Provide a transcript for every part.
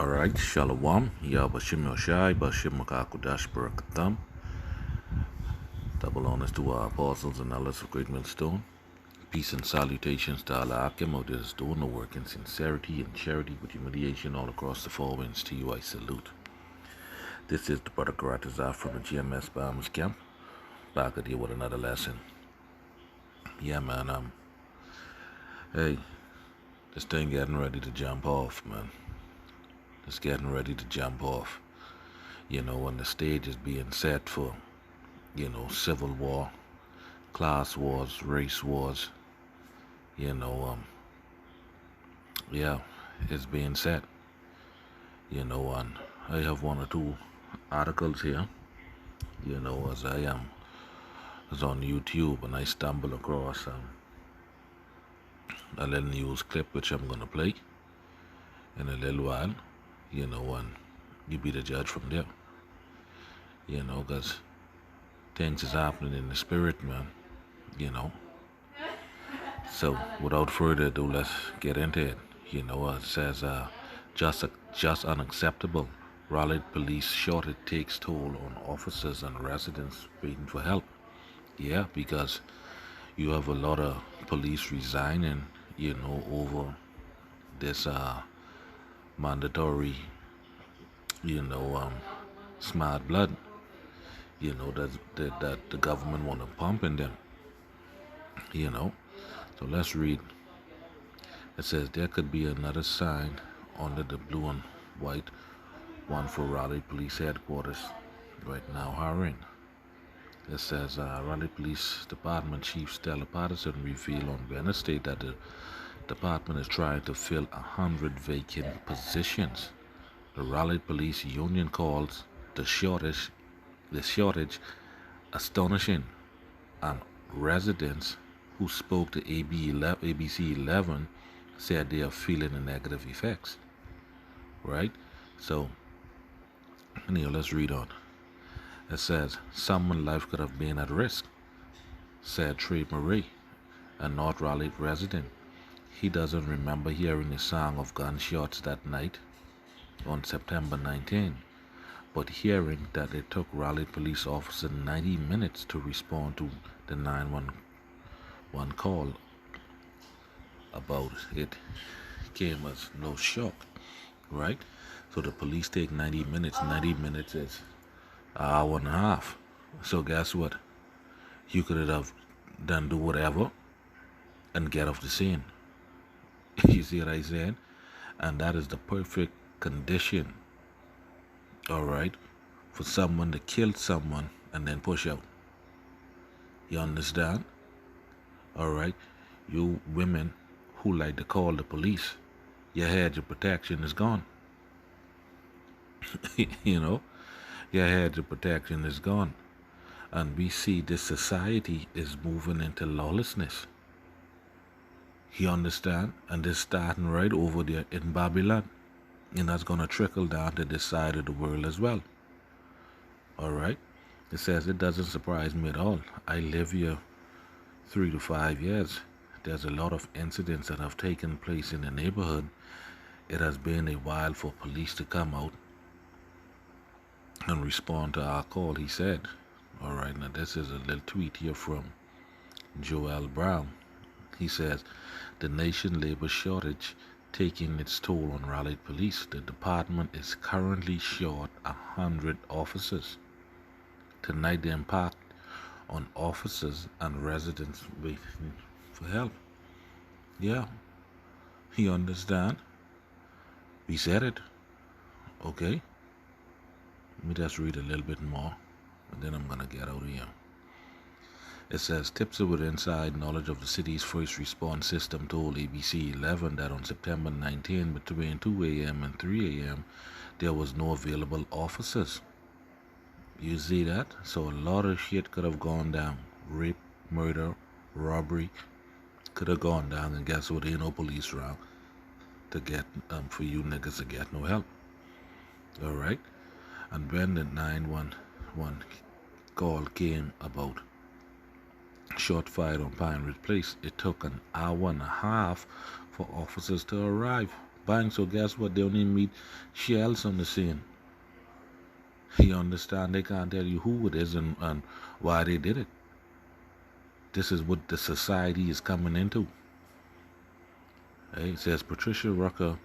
Alright, Shalom, Yabashim Yoshai, Bashim Makakudash Barakatam. Double honors to our apostles and elders of Great Millstone. Peace and salutations to Allah Akim of this doing the work in sincerity and charity with humiliation all across the four winds. To you I salute. This is the brother Karatazar from the GMS Bombers Camp. Back at you with another lesson. Yeah, man, hey, this thing getting ready to jump off, man. It's getting ready to jump off. When the stage is being set for, civil war, class wars, race wars, yeah, it's being set, and I have one or two articles here, as I was on YouTube and I stumble across a little news clip which I'm going to play in a little while, and you be the judge from there, because things is happening in the spirit, man, So, without further ado, let's get into it. It says, just unacceptable. Raleigh police shortage takes toll on officers and residents waiting for help. Yeah, because you have a lot of police resigning, over this mandatory, smart blood, that the government want to pump in them, So let's read. It says there could be another sign under the blue and white one for Raleigh Police Headquarters right now hiring. It says Raleigh Police Department Chief Stella Patterson revealed on Wednesday that the department is trying to fill 100 vacant positions. The Raleigh Police Union calls the shortage astonishing, and residents who spoke to ABC 11 said they are feeling the negative effects. Right? So, let's read on. It says, someone's life could have been at risk, said Trey Murray, a North Raleigh resident. He doesn't remember hearing the sound of gunshots that night on September 19, but hearing that it took Raleigh police officers 90 minutes to respond to the 911 call about it came as no shock, right? So the police take 90 minutes. 90 minutes is an hour and a half. So guess what? You could have done do whatever and get off the scene. You see what I said? And that is the perfect condition, all right, for someone to kill someone and then push out. You understand? All right? You women who like to call the police, your hedge of protection is gone. Your hedge of protection is gone. And we see this society is moving into lawlessness. You understand? And this starting right over there in Babylon. And that's going to trickle down to this side of the world as well. All right? It says it doesn't surprise me at all. I live here 3 to 5 years. There's a lot of incidents that have taken place in the neighborhood. It has been a while for police to come out and respond to our call, he said. All right, now this is a little tweet here from Joel Brown. He says, the nation labor shortage taking its toll on Raleigh police. The department is currently short 100 officers. Tonight the impact on officers and residents waiting for help. Yeah, you understand? We said it. Okay? Let me just read a little bit more, and then I'm going to get out of here. It says, tipster with inside knowledge of the city's first response system told ABC 11 that on September 19, between 2 a.m. and 3 a.m., there was no available officers. You see that? So a lot of shit could have gone down. Rape, murder, robbery could have gone down, and guess what? There ain't no police around to get, for you niggas to get no help. All right? And when the 911 call came about shot fired on Pine Ridge Place, it took an hour and a half for officers to arrive. Bang, so guess what? They only meet shells on the scene. You understand? They can't tell you who it is and why they did it. This is what the society is coming into. It says Patricia Rucker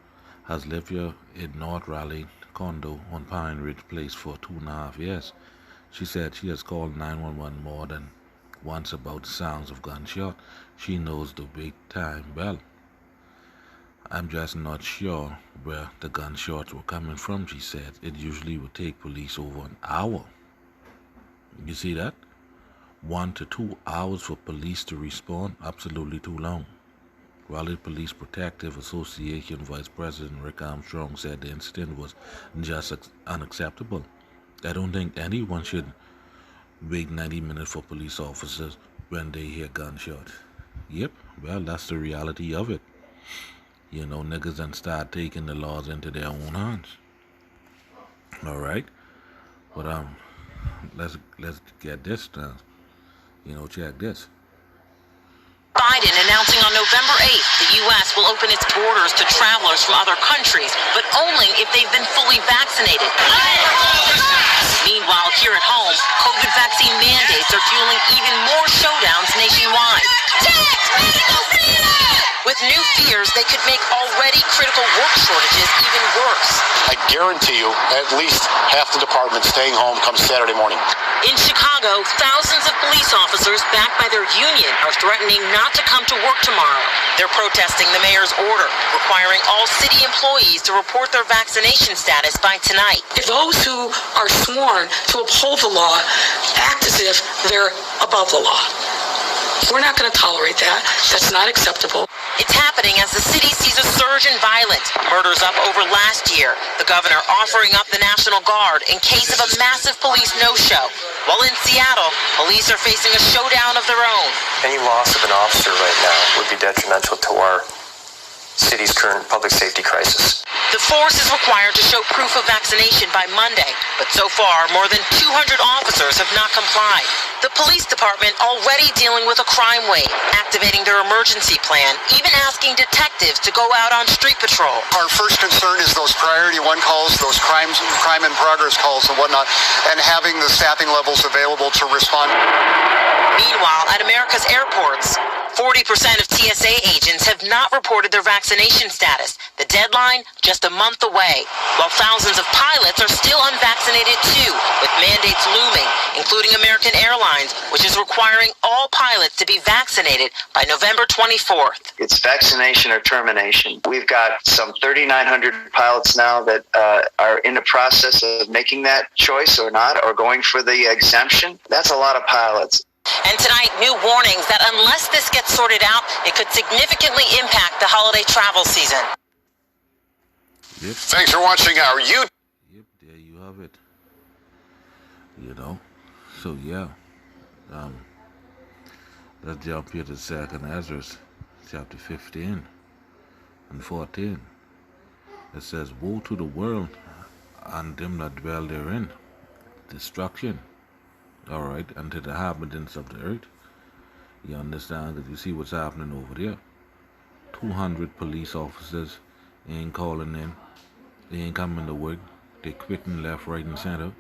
has lived here in North Raleigh condo on Pine Ridge Place for 2.5 years. She said she has called 911 more than once about the sounds of gunshot. She knows the big time bell. I'm just not sure where the gunshots were coming from, she said. It usually would take police over an hour. You see that? 1 to 2 hours for police to respond, absolutely too long. Raleigh Police Protective Association Vice President Rick Armstrong said the incident was just unacceptable. I don't think anyone should wait 90 minutes for police officers when they hear gunshots. Yep, well, that's the reality of it. You know, niggas done start taking the laws into their own hands. All right, but let's get this done. You know, check this. Biden announcing on November 8th the U.S. will open its borders to travelers from other countries, but only if they've been fully vaccinated. Meanwhile, here at home, COVID vaccine mandates are fueling even more showdowns nationwide. With new fears, they could make already critical work shortages even worse. I guarantee you, at least half the department staying home come Saturday morning. In Chicago, thousands of police officers backed by their union are threatening not to come to work tomorrow. They're protesting the mayor's order, requiring all city employees to report their vaccination status by tonight. Those who are sworn to uphold the law act as if they're above the law. We're not going to tolerate that. That's not acceptable. It's happening as the city sees a surge in violence. Murders up over last year. The governor offering up the National Guard in case of a massive police no-show. While in Seattle, police are facing a showdown of their own. Any loss of an officer right now would be detrimental to our city's current public safety crisis. The force is required to show proof of vaccination by Monday, but so far, more than 200 officers have not complied. The police department already dealing with a crime wave, activating their emergency plan, even asking detectives to go out on street patrol. Our first concern is those priority one calls, those crime in progress calls and whatnot, and having the staffing levels available to respond. Meanwhile, at America's airports, 40% of TSA agents have not reported their vaccination status. The deadline, just a month away. While thousands of pilots are still unvaccinated too, with mandates looming, including American Airlines, which is requiring all pilots to be vaccinated by November 24th. It's vaccination or termination. We've got some 3,900 pilots now that are in the process of making that choice or not, or going for the exemption. That's a lot of pilots. And tonight, new warnings that unless this gets sorted out, it could significantly impact the holiday travel season. Yep. Thanks for watching our YouTube. Yep, there you have it. You know, so yeah. Let's jump here to 2nd Ezra, chapter 15 and 14. It says, "Woe to the world and them that dwell therein, destruction." All right, and to the inhabitants of the earth. You understand? Because you see what's happening over there. 200 police officers ain't calling in. They ain't coming to work. They quitting left, right, and center.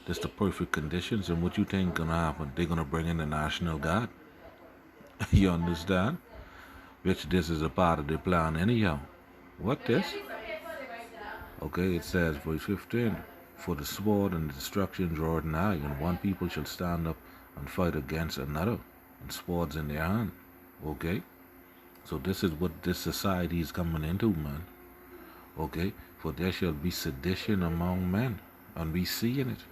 That's the perfect conditions. And what you think gonna happen? They're gonna bring in the National Guard. You understand? Which this is a part of their plan anyhow. What this? Okay, it says, verse 15. "For the sword and the destruction draw nigh, and one people shall stand up and fight against another, and swords in their hand." Okay? So this is what this society is coming into, man. Okay? "For there shall be sedition among men," and we seeing it.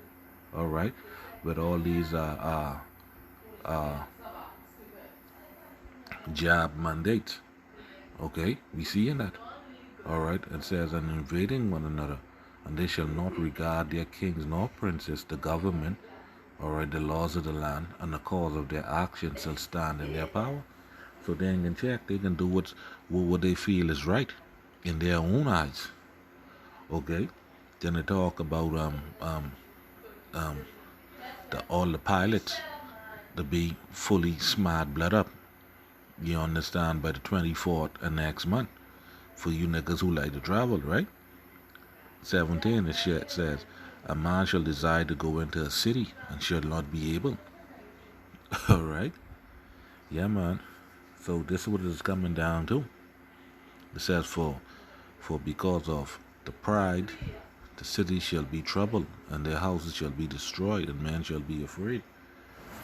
Alright? With all these job mandates. Okay? We seeing that. Alright? It says, "And invading one another, and they shall not regard their kings nor princes, the government, or the laws of the land, and the cause of their actions shall stand in their power." So they can check, they can do what they feel is right in their own eyes. Okay? Then they talk about all the pilots to be fully smart blood up. You understand, by the 24th of next month. for you niggas who like to travel, right? 17, it says, a man shall desire to go into a city and shall not be able. All right? Yeah, man. So this is what it's coming down to. It says, for because of the pride, the city shall be troubled, and their houses shall be destroyed, and men shall be afraid.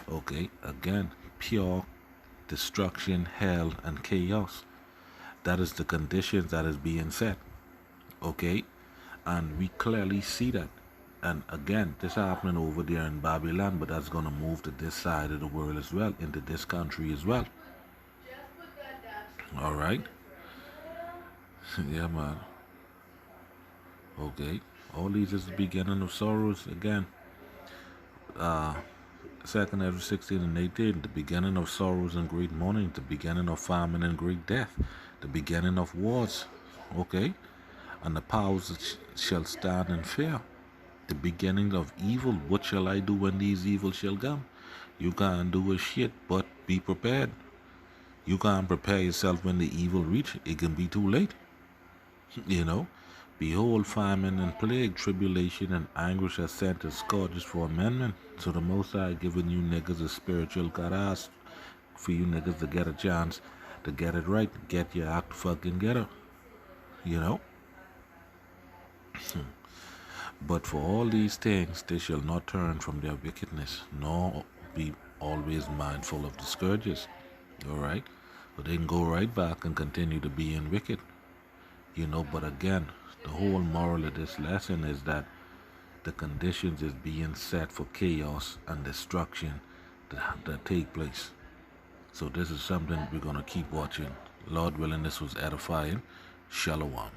Okay, again, pure destruction, hell, and chaos. That is the conditions that is being set. Okay, and we clearly see that. And again, this happening over there in Babylon, but that's going to move to this side of the world as well, into this country as well. All right. Yeah, man. Okay. All these is the beginning of sorrows again. 2nd Ezra 16 and 18, the beginning of sorrows and great mourning, the beginning of famine and great death, the beginning of wars. Okay. And the powers shall stand in fear. The beginning of evil. What shall I do when these evils shall come? You can't do a shit but be prepared. You can't prepare yourself when the evil reach. It can be too late. You know. Behold, famine and plague, tribulation and anguish are sent as scourges for amendment. So the Most High giving you niggas a spiritual karass for you niggas to get a chance to get it right. Get your act fucking get it. You know. But for all these things, they shall not turn from their wickedness, nor be always mindful of the scourges. All right? But they can go right back and continue to be in wicked. You know, but again, the whole moral of this lesson is that the conditions is being set for chaos and destruction that take place. So this is something we're going to keep watching. Lord willing, this was edifying. Shalom.